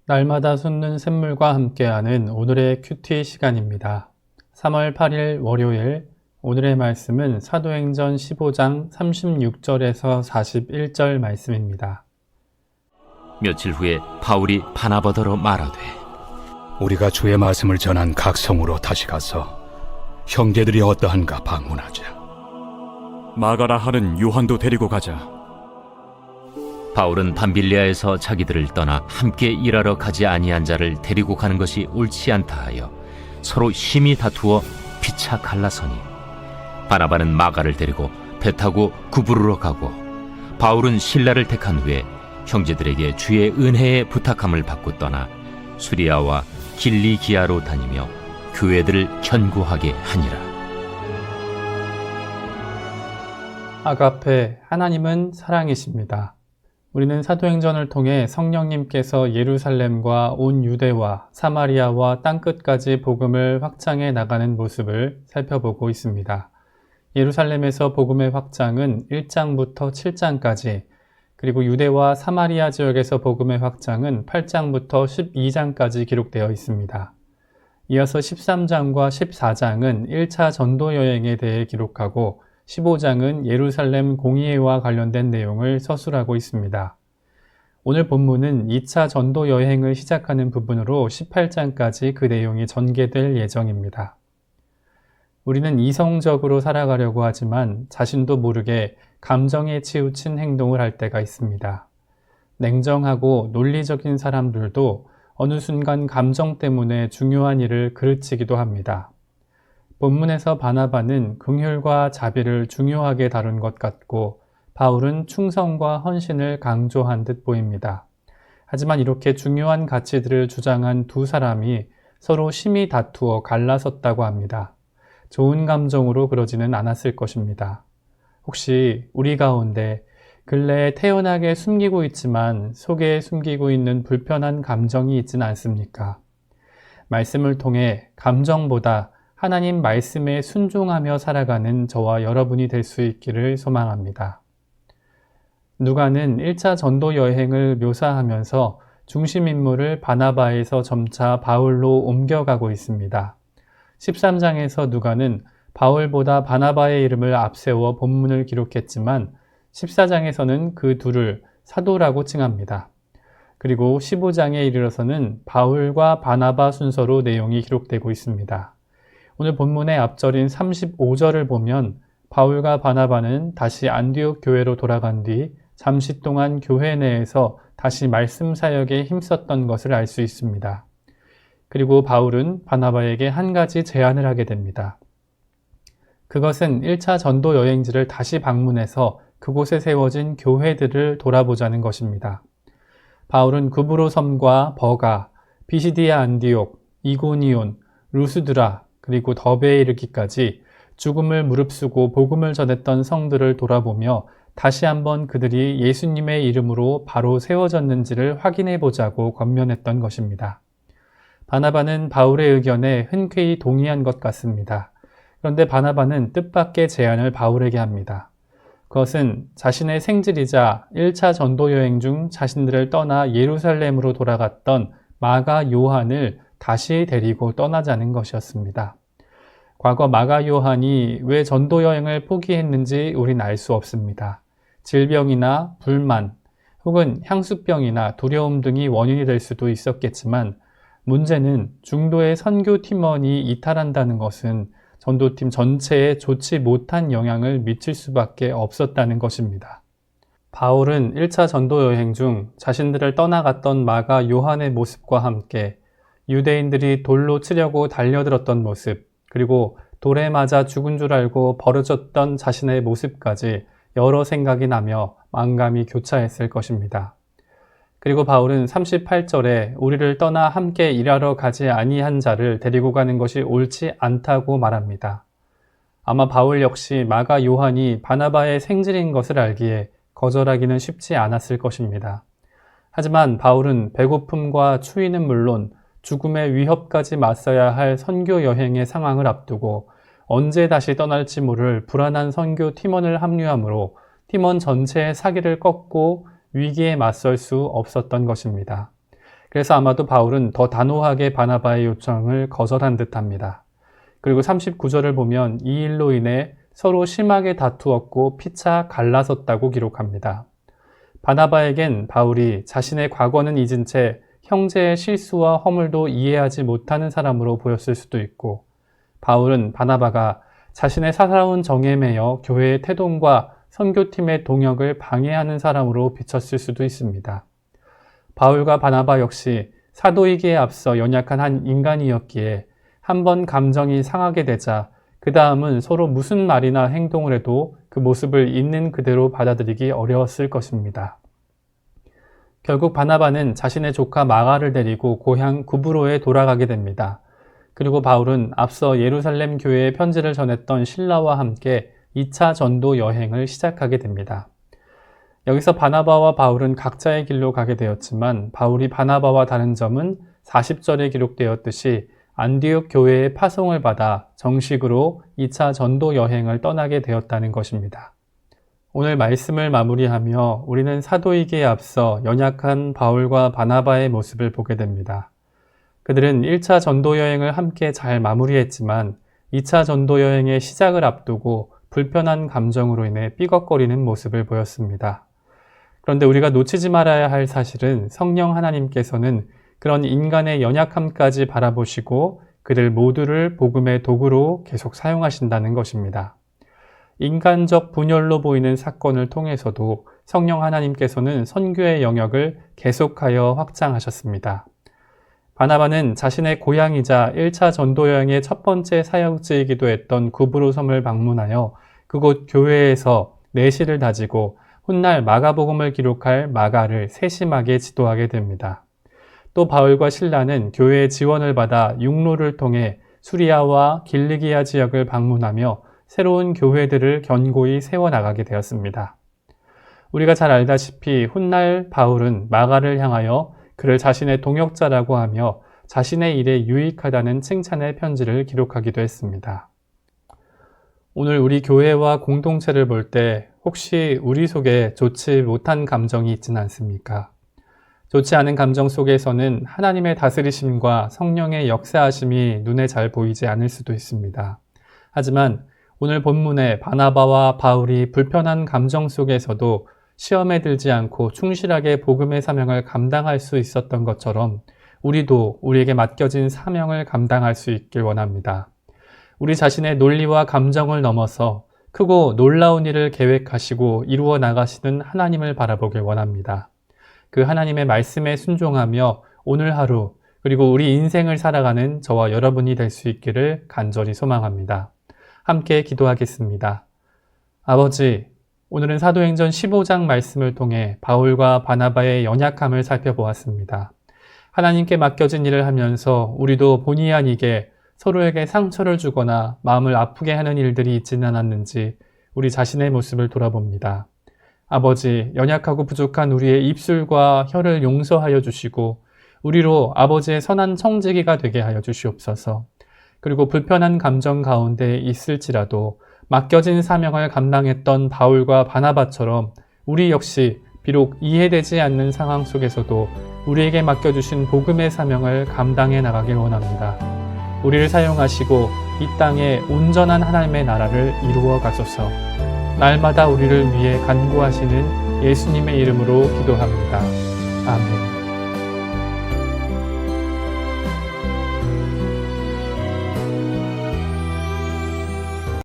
날마다 솟는 샘물과 함께하는 오늘의 큐티 시간입니다. 3월 8일 월요일, 오늘의 말씀은 사도행전 15장 36절에서 41절 말씀입니다. 며칠 후에 바울이 바나바더러 말하되, 우리가 주의 말씀을 전한 각 성으로 다시 가서 형제들이 어떠한가 방문하자. 마가라 하는 요한도 데리고 가자. 바울은 밤빌리아에서 자기들을 떠나 함께 일하러 가지 아니한 자를 데리고 가는 것이 옳지 않다 하여 서로 심히 다투어 피차 갈라서니, 바나바는 마가를 데리고 배 타고 구브로로 가고, 바울은 실라를 택한 후에 형제들에게 주의 은혜에 부탁함을 받고 떠나 수리아와 길리기아로 다니며 교회들을 견고하게 하니라. 아가페, 하나님은 사랑이십니다. 우리는 사도행전을 통해 성령님께서 예루살렘과 온 유대와 사마리아와 땅끝까지 복음을 확장해 나가는 모습을 살펴보고 있습니다. 예루살렘에서 복음의 확장은 1장부터 7장까지, 그리고 유대와 사마리아 지역에서 복음의 확장은 8장부터 12장까지 기록되어 있습니다. 이어서 13장과 14장은 1차 전도 여행에 대해 기록하고 15장은 예루살렘 공의회와 관련된 내용을 서술하고 있습니다. 오늘 본문은 2차 전도 여행을 시작하는 부분으로 18장까지 그 내용이 전개될 예정입니다. 우리는 이성적으로 살아가려고 하지만 자신도 모르게 감정에 치우친 행동을 할 때가 있습니다. 냉정하고 논리적인 사람들도 어느 순간 감정 때문에 중요한 일을 그르치기도 합니다. 본문에서 바나바는 긍휼과 자비를 중요하게 다룬 것 같고, 바울은 충성과 헌신을 강조한 듯 보입니다. 하지만 이렇게 중요한 가치들을 주장한 두 사람이 서로 심히 다투어 갈라섰다고 합니다. 좋은 감정으로 그러지는 않았을 것입니다. 혹시 우리 가운데 근래에 태연하게 숨기고 있지만 속에 숨기고 있는 불편한 감정이 있지는 않습니까? 말씀을 통해 감정보다 하나님 말씀에 순종하며 살아가는 저와 여러분이 될 수 있기를 소망합니다. 누가는 1차 전도 여행을 묘사하면서 중심 인물을 바나바에서 점차 바울로 옮겨가고 있습니다. 13장에서 누가는 바울보다 바나바의 이름을 앞세워 본문을 기록했지만 14장에서는 그 둘을 사도라고 칭합니다. 그리고 15장에 이르러서는 바울과 바나바 순서로 내용이 기록되고 있습니다. 오늘 본문의 앞절인 35절을 보면 바울과 바나바는 다시 안디옥 교회로 돌아간 뒤 잠시 동안 교회 내에서 다시 말씀 사역에 힘썼던 것을 알 수 있습니다. 그리고 바울은 바나바에게 한 가지 제안을 하게 됩니다. 그것은 1차 전도 여행지를 다시 방문해서 그곳에 세워진 교회들을 돌아보자는 것입니다. 바울은 구브로 섬과 버가, 비시디아 안디옥, 이고니온, 루스드라, 그리고 더베에 이르기까지 죽음을 무릅쓰고 복음을 전했던 성들을 돌아보며 다시 한번 그들이 예수님의 이름으로 바로 세워졌는지를 확인해 보자고 권면했던 것입니다. 바나바는 바울의 의견에 흔쾌히 동의한 것 같습니다. 그런데 바나바는 뜻밖의 제안을 바울에게 합니다. 그것은 자신의 생질이자 1차 전도 여행 중 자신들을 떠나 예루살렘으로 돌아갔던 마가 요한을 다시 데리고 떠나자는 것이었습니다. 과거 마가 요한이 왜 전도 여행을 포기했는지 우린 알 수 없습니다. 질병이나 불만, 혹은 향수병이나 두려움 등이 원인이 될 수도 있었겠지만, 문제는 중도의 선교 팀원이 이탈한다는 것은 전도팀 전체에 좋지 못한 영향을 미칠 수밖에 없었다는 것입니다. 바울은 1차 전도 여행 중 자신들을 떠나갔던 마가 요한의 모습과 함께 유대인들이 돌로 치려고 달려들었던 모습, 그리고 돌에 맞아 죽은 줄 알고 버려졌던 자신의 모습까지 여러 생각이 나며 만감이 교차했을 것입니다. 그리고 바울은 38절에 우리를 떠나 함께 일하러 가지 아니한 자를 데리고 가는 것이 옳지 않다고 말합니다. 아마 바울 역시 마가 요한이 바나바의 생질인 것을 알기에 거절하기는 쉽지 않았을 것입니다. 하지만 바울은 배고픔과 추위는 물론 죽음의 위협까지 맞서야 할 선교 여행의 상황을 앞두고 언제 다시 떠날지 모를 불안한 선교 팀원을 합류하므로 팀원 전체의 사기를 꺾고 위기에 맞설 수 없었던 것입니다. 그래서 아마도 바울은 더 단호하게 바나바의 요청을 거절한 듯합니다. 그리고 39절을 보면 이 일로 인해 서로 심하게 다투었고 피차 갈라섰다고 기록합니다. 바나바에겐 바울이 자신의 과거는 잊은 채 형제의 실수와 허물도 이해하지 못하는 사람으로 보였을 수도 있고, 바울은 바나바가 자신의 사사로운 정에 매여 교회의 태동과 선교팀의 동역을 방해하는 사람으로 비쳤을 수도 있습니다. 바울과 바나바 역시 사도이기에 앞서 연약한 한 인간이었기에 한번 감정이 상하게 되자 그 다음은 서로 무슨 말이나 행동을 해도 그 모습을 있는 그대로 받아들이기 어려웠을 것입니다. 결국 바나바는 자신의 조카 마가를 데리고 고향 구브로에 돌아가게 됩니다. 그리고 바울은 앞서 예루살렘 교회에 편지를 전했던 실라와 함께 2차 전도 여행을 시작하게 됩니다. 여기서 바나바와 바울은 각자의 길로 가게 되었지만 바울이 바나바와 다른 점은 40절에 기록되었듯이 안디옥 교회의 파송을 받아 정식으로 2차 전도 여행을 떠나게 되었다는 것입니다. 오늘 말씀을 마무리하며 우리는 사도이기에 앞서 연약한 바울과 바나바의 모습을 보게 됩니다. 그들은 1차 전도 여행을 함께 잘 마무리했지만 2차 전도 여행의 시작을 앞두고 불편한 감정으로 인해 삐걱거리는 모습을 보였습니다. 그런데 우리가 놓치지 말아야 할 사실은 성령 하나님께서는 그런 인간의 연약함까지 바라보시고 그들 모두를 복음의 도구로 계속 사용하신다는 것입니다. 인간적 분열로 보이는 사건을 통해서도 성령 하나님께서는 선교의 영역을 계속하여 확장하셨습니다. 바나바는 자신의 고향이자 1차 전도 여행의 첫 번째 사역지이기도 했던 구브로 섬을 방문하여 그곳 교회에서 내시를 다지고 훗날 마가복음을 기록할 마가를 세심하게 지도하게 됩니다. 또 바울과 실라는 교회의 지원을 받아 육로를 통해 수리아와 길리기아 지역을 방문하며 새로운 교회들을 견고히 세워나가게 되었습니다. 우리가 잘 알다시피 훗날 바울은 마가를 향하여 그를 자신의 동역자라고 하며 자신의 일에 유익하다는 칭찬의 편지를 기록하기도 했습니다. 오늘 우리 교회와 공동체를 볼 때 혹시 우리 속에 좋지 못한 감정이 있지는 않습니까? 좋지 않은 감정 속에서는 하나님의 다스리심과 성령의 역사하심이 눈에 잘 보이지 않을 수도 있습니다. 하지만 오늘 본문에 바나바와 바울이 불편한 감정 속에서도 시험에 들지 않고 충실하게 복음의 사명을 감당할 수 있었던 것처럼 우리도 우리에게 맡겨진 사명을 감당할 수 있길 원합니다. 우리 자신의 논리와 감정을 넘어서 크고 놀라운 일을 계획하시고 이루어 나가시는 하나님을 바라보길 원합니다. 그 하나님의 말씀에 순종하며 오늘 하루 그리고 우리 인생을 살아가는 저와 여러분이 될 수 있기를 간절히 소망합니다. 함께 기도하겠습니다. 아버지, 오늘은 사도행전 15장 말씀을 통해 바울과 바나바의 연약함을 살펴보았습니다. 하나님께 맡겨진 일을 하면서 우리도 본의 아니게 서로에게 상처를 주거나 마음을 아프게 하는 일들이 있지는 않았는지 우리 자신의 모습을 돌아봅니다. 아버지, 연약하고 부족한 우리의 입술과 혀를 용서하여 주시고 우리로 아버지의 선한 청지기가 되게 하여 주시옵소서. 그리고 불편한 감정 가운데 있을지라도 맡겨진 사명을 감당했던 바울과 바나바처럼 우리 역시 비록 이해되지 않는 상황 속에서도 우리에게 맡겨주신 복음의 사명을 감당해 나가길 원합니다. 우리를 사용하시고 이 땅에 온전한 하나님의 나라를 이루어 가소서. 날마다 우리를 위해 간구하시는 예수님의 이름으로 기도합니다. 아멘.